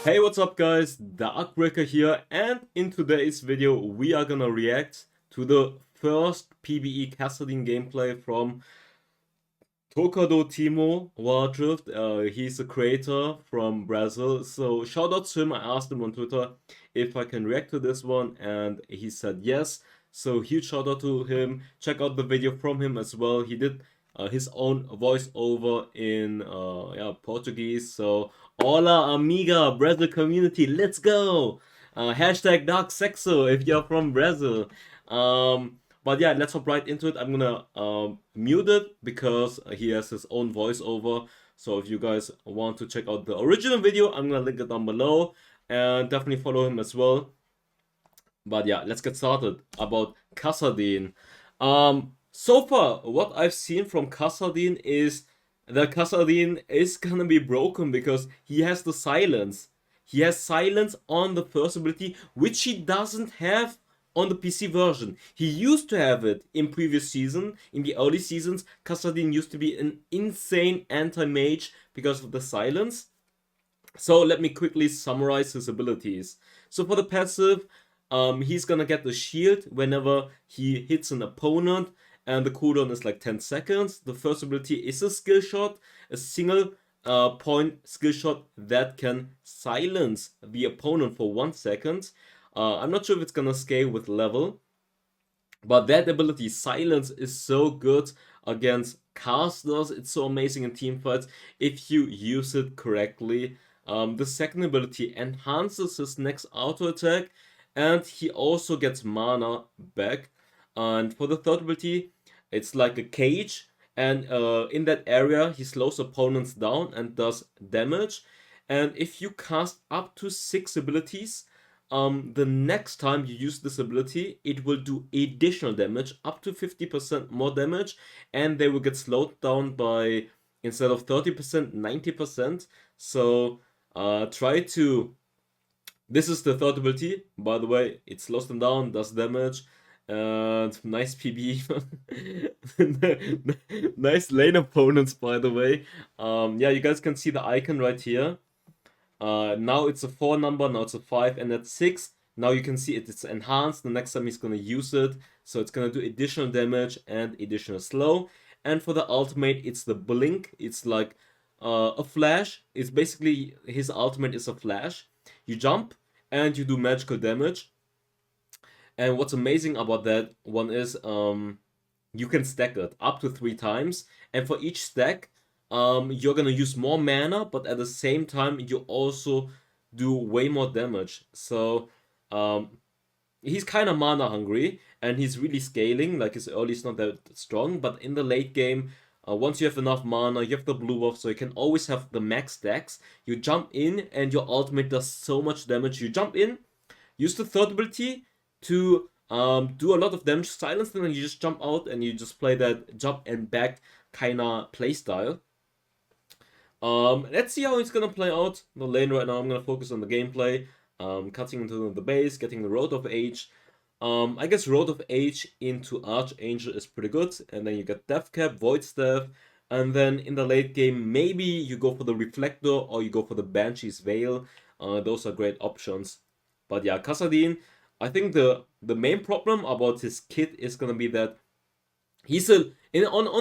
Hey, what's up guys, Darkbreaker here, and in today's video we are gonna react to the first PvE Kassadin gameplay from Tocado Timo Wildrift. He's a creator from Brazil, so shout out to him. I asked him on Twitter if I can react to this one and he said yes, so huge shout out to him. Check out the video from him as well. He did his own voiceover in Portuguese, so hola amiga Brazil community, let's go! Hashtag dark sexo if you're from Brazil. But yeah, let's hop right into it. I'm gonna mute it because he has his own voiceover. So if you guys want to check out the original video, I'm gonna link it down below, and definitely follow him as well. But yeah, let's get started about Kassadin. So far, what I've seen from Kassadin is that Kassadin is gonna be broken because he has the silence. He has silence on the first ability, which he doesn't have on the PC version. He used to have it in previous season. In the early seasons, Kassadin used to be an insane anti-mage because of the silence. So let me quickly summarize his abilities. So for the passive, he's gonna get the shield whenever he hits an opponent, and the cooldown is like 10 seconds. The first ability is a skill shot, a single point skill shot that can silence the opponent for 1 second. I'm not sure if it's gonna scale with level, but that ability, silence, is so good against casters. It's so amazing in teamfights if you use it correctly. The second ability enhances his next auto attack, and he also gets mana back. And for the third ability, it's like a cage, and in that area he slows opponents down and does damage. And if you cast up to 6 abilities, the next time you use this ability, it will do additional damage, up to 50% more damage, and they will get slowed down by, instead of 30%, 90%. So try to... This is the third ability, by the way. It slows them down, does damage, and nice PB. Nice lane opponents, by the way. Yeah, you guys can see the icon right here. Now it's a 4 number, now it's a 5, and at 6, now you can see it's enhanced. The next time he's gonna use it, so it's gonna do additional damage and additional slow. And for the ultimate, it's the blink. It's like a flash. It's basically, his ultimate is a flash. You jump and you do magical damage. And what's amazing about that one is you can stack it up to 3 times, and for each stack you're gonna use more mana, but at the same time you also do way more damage. So he's kind of mana hungry, and he's really scaling. Like, his early is not that strong, but in the late game, once you have enough mana, you have the blue buff, so you can always have the max stacks. You jump in and your ultimate does so much damage. You jump in, use the third ability to do a lot of damage, silence them, and you just jump out and you just play that jump and back kinda playstyle. Let's see how it's gonna play out in the lane right now. I'm gonna focus on the gameplay, cutting into the base, getting the Road of Age. I guess Road of Age into Archangel is pretty good, and then you get Death Cap, Void Staff, and then in the late game, maybe you go for the Reflector or you go for the Banshee's Veil. Those are great options. But yeah, Kassadin, I think the main problem about his kit is gonna be that he's on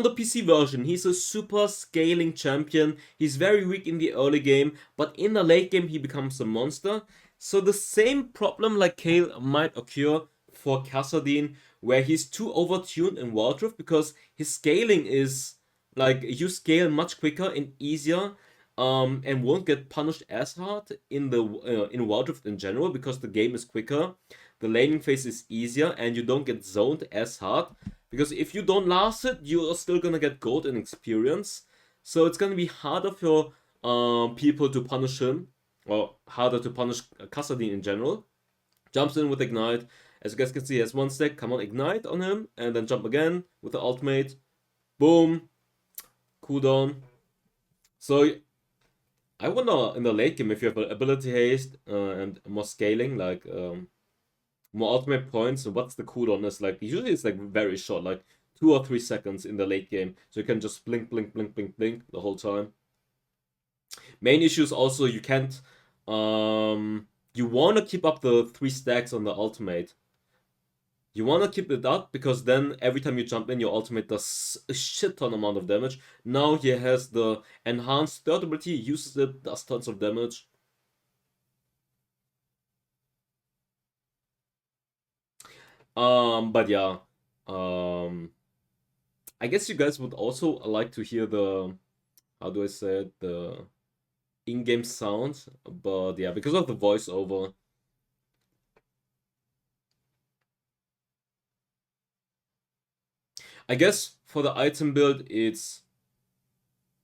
the PC version, he's a super scaling champion. He's very weak in the early game, but in the late game he becomes a monster. So the same problem like Kale might occur for Kassadin, where he's too overtuned in Wildrift because his scaling is like, you scale much quicker and easier, and won't get punished as hard in the in Wildrift in general because the game is quicker. The laning phase is easier, and you don't get zoned as hard. Because if you don't last it, you are still gonna get gold and experience. So it's gonna be harder for people to punish him, or harder to punish Kassadin in general. Jumps in with Ignite. As you guys can see, he has 1 stack. Come on, Ignite on him, and then jump again with the ultimate. Boom. Cooldown. So I wonder in the late game if you have ability haste and more scaling, like more ultimate points, what's the cooldown is like. Usually it's like very short, like 2 or 3 seconds in the late game. So you can just blink, blink, blink, blink, blink the whole time. Main issue is also you can't... you want to keep up the 3 stacks on the ultimate. You want to keep it up because then every time you jump in, your ultimate does a shit ton amount of damage. Now he has the enhanced third ability, uses it, does tons of damage. But yeah, I guess you guys would also like to hear the, how do I say it, the in-game sound, but yeah, because of the voiceover. I guess for the item build, it's,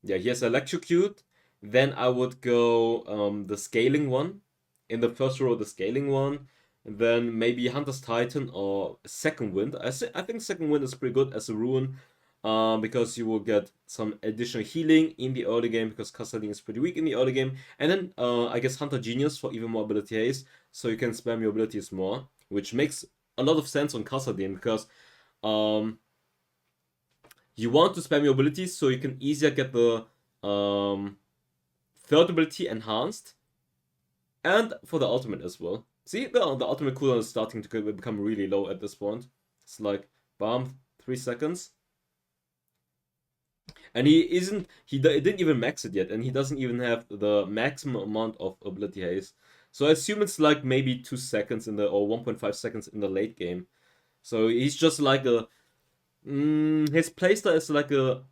yeah, he has Electrocute, then I would go the scaling one, in the first row the scaling one, and then maybe Hunter's Titan or Second Wind. I think Second Wind is pretty good as a rune, because you will get some additional healing in the early game, because Kassadin is pretty weak in the early game. And then I guess Hunter Genius for even more ability haste, so you can spam your abilities more, which makes a lot of sense on Kassadin, because you want to spam your abilities so you can easier get the third ability enhanced, and for the ultimate as well. See, the ultimate cooldown is starting to become really low at this point. It's like, bam, 3 seconds. And he didn't even max it yet, and he doesn't even have the maximum amount of ability haste. So I assume it's like maybe 2 seconds in the, or 1.5 seconds in the late game. So he's just like a, his playstyle is like a,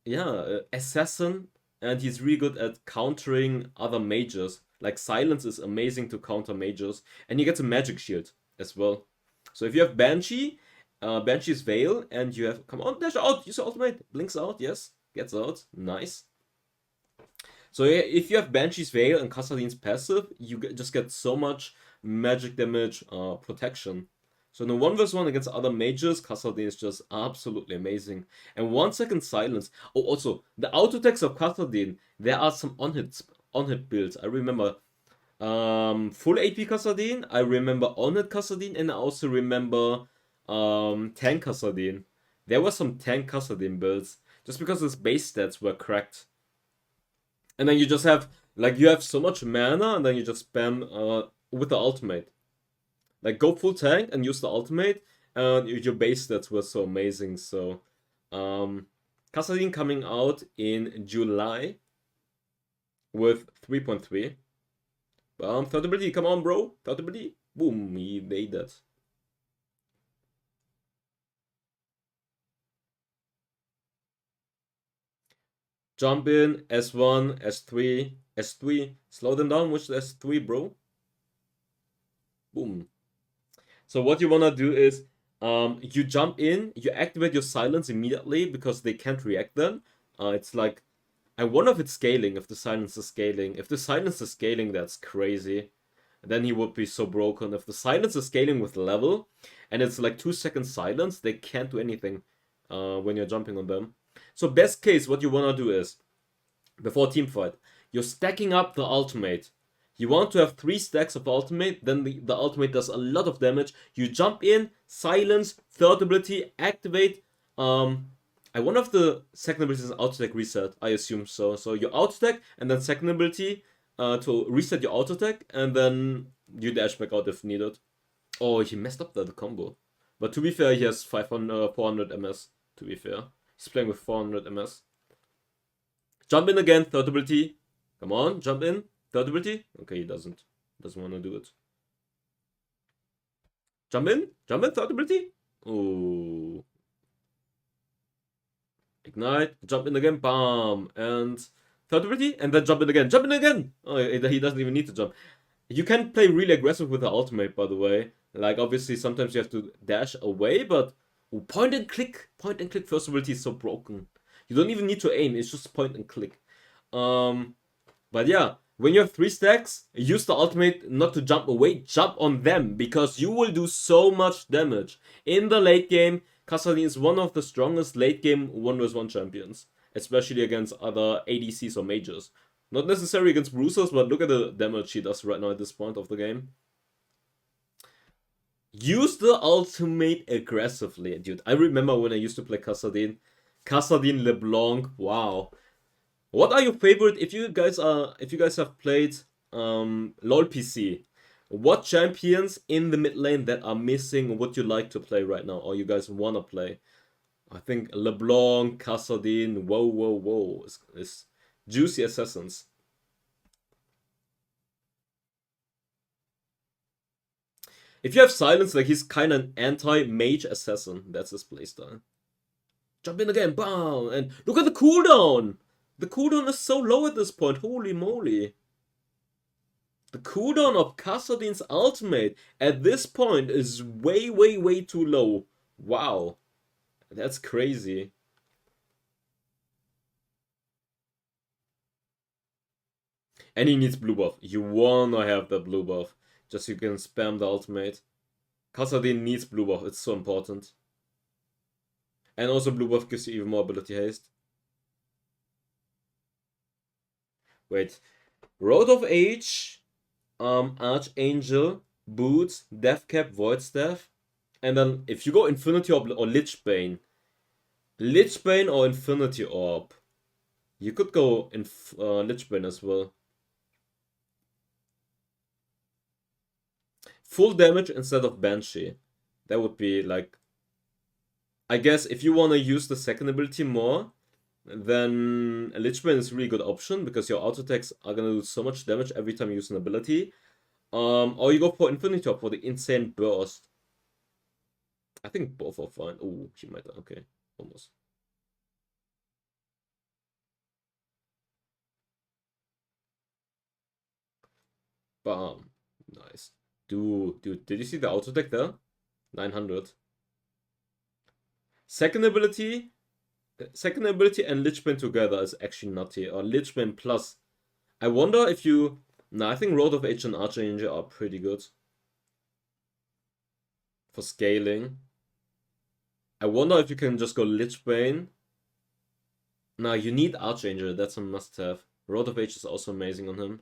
yeah, assassin, and he's really good at countering other mages. Like Silence is amazing to counter mages, and he gets a magic shield as well. So if you have Banshee, Banshee's Veil, and you have, come on, dash out, use your ultimate, blinks out, yes, gets out, nice. So if you have Banshee's Veil and Kassadin's passive, you just get so much magic damage protection. So in the 1v1 against other mages, Kassadin is just absolutely amazing. And 1 second silence. Oh, also, the auto attacks of Kassadin, there are some on-hit builds. I remember full AP Kassadin, I remember on-hit Kassadin, and I also remember tank Kassadin. There were some tank Kassadin builds, just because his base stats were cracked. And then you just have, like, you have so much mana, and then you just spam with the ultimate. Like, go full tank and use the ultimate, and your base stats were so amazing. So, Kassadin coming out in July with 3.3. Third ability, come on, bro. Third ability. Boom, he made that. Jump in, S1, S3, S3. Slow them down with S3, bro. Boom. So what you want to do is, you jump in, you activate your silence immediately, because they can't react then. It's like, I wonder if it's scaling, if the silence is scaling. If the silence is scaling, that's crazy. Then he would be so broken. If the silence is scaling with level, and it's like 2 seconds silence, they can't do anything when you're jumping on them. So best case, what you want to do is, before team fight, you're stacking up the ultimate. You want to have 3 stacks of ultimate, then the ultimate does a lot of damage. You jump in, silence, third ability, activate. I wonder if the second ability is an auto attack reset. I assume so. So your auto attack and then second ability to reset your auto attack, and then you dash back out if needed. Oh, he messed up the combo. But to be fair, he has 400 MS. To be fair, he's playing with 400 MS. Jump in again, third ability. Come on, jump in. Third ability? Okay, he doesn't want to do it. Jump in, third ability. Oh. Ignite, jump in again, bam. And third ability, and then jump in again. Oh, he doesn't even need to jump. You can play really aggressive with the ultimate, by the way. Like, obviously, sometimes you have to dash away, but point and click first ability is so broken. You don't even need to aim, it's just point and click. But yeah, when you have 3 stacks, use the ultimate not to jump away, jump on them, because you will do so much damage. In the late game, Kassadin is one of the strongest late game 1v1 champions, especially against other ADCs or mages. Not necessarily against bruisers, but look at the damage he does right now at this point of the game. Use the ultimate aggressively, dude. I remember when I used to play Kassadin. Kassadin, LeBlanc, wow. What are your favorite, if you guys have played LoL PC, what champions in the mid lane that are missing would you like to play right now, or you guys wanna play? I think LeBlanc, Kassadin, whoa. It's juicy assassins. If you have silence, like he's kind of an anti-mage assassin. That's his playstyle. Jump in again, bam! And look at the cooldown! The cooldown is so low at this point, holy moly. The cooldown of Kassadin's ultimate at this point is way too low. Wow. That's crazy. And he needs blue buff. You wanna have the blue buff. Just so you can spam the ultimate. Kassadin needs blue buff, it's so important. And also blue buff gives you even more ability haste. Wait. Road of Age, Archangel, Boots, Deathcap, Void Staff. And then if you go Infinity Orb or Lichbane or Infinity Orb, you could go in Lichbane as well. Full damage instead of Banshee. That would be like, I guess if you want to use the second ability more, then Lichbane is a really good option because your auto attacks are gonna do so much damage every time you use an ability. Or you go for Infinity Orb for the insane burst. I think both are fine. Oh, she might. Okay, almost. Bam. Nice. Dude, did you see the auto attack there? 900. Second ability and Lichbane together is actually nutty. Or Lichbane plus. I wonder if you... No, I think Road of Age and Archangel are pretty good. For scaling. I wonder if you can just go Lichbane. No, you need Archangel. That's a must-have. Road of Age is also amazing on him.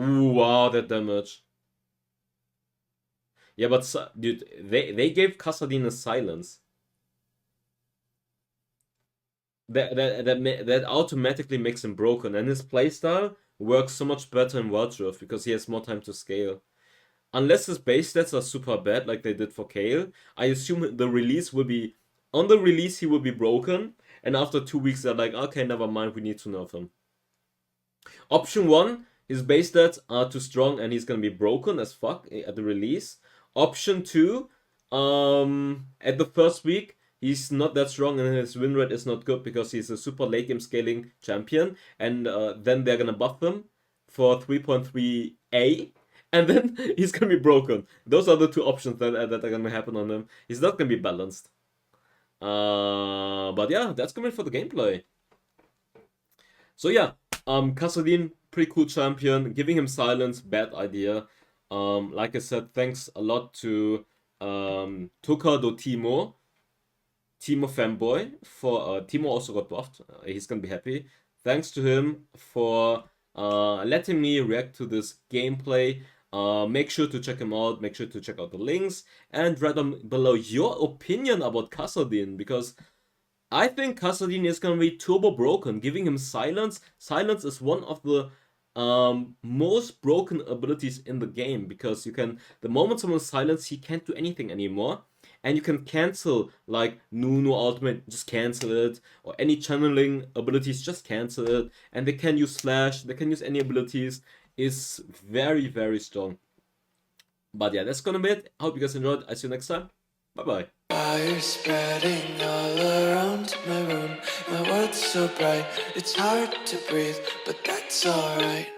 Ooh, wow, that damage. Yeah, but dude, they gave Kassadin a silence. That automatically makes him broken, and his playstyle works so much better in wildrift because he has more time to scale. Unless his base stats are super bad, like they did for Kayle, I assume the release will be... On the release, he will be broken, and after 2 weeks, they're like, okay, never mind, we need to nerf him. Option 1, his base stats are too strong, and he's gonna be broken as fuck at the release. Option 2, at the first week, he's not that strong and his win rate is not good because he's a super late game scaling champion, and then they're gonna buff him for 3.3A, and then he's gonna be broken. Those are the two options that are gonna happen on him. He's not gonna be balanced. But yeah, that's coming for the gameplay. So yeah, Kassadin, pretty cool champion. Giving him silence, bad idea. Like I said, thanks a lot to Timo Fanboy for Timo also got buffed. He's gonna be happy. Thanks to him for letting me react to this gameplay. Make sure to check him out. Make sure to check out the links and write down below your opinion about Kassadin, because I think Kassadin is gonna be turbo broken. Giving him silence. Silence is one of the most broken abilities in the game, because you can, the moment someone's silenced, he can't do anything anymore, and you can cancel like Nunu ultimate, just cancel it, or any channeling abilities, just cancel it, and they can use slash, they can use any abilities. Is very strong. But yeah, that's gonna be it. I hope you guys enjoyed. I see you next time. Bye bye. Fire spreading all around my room. My world's so bright, it's hard to breathe, but that's alright.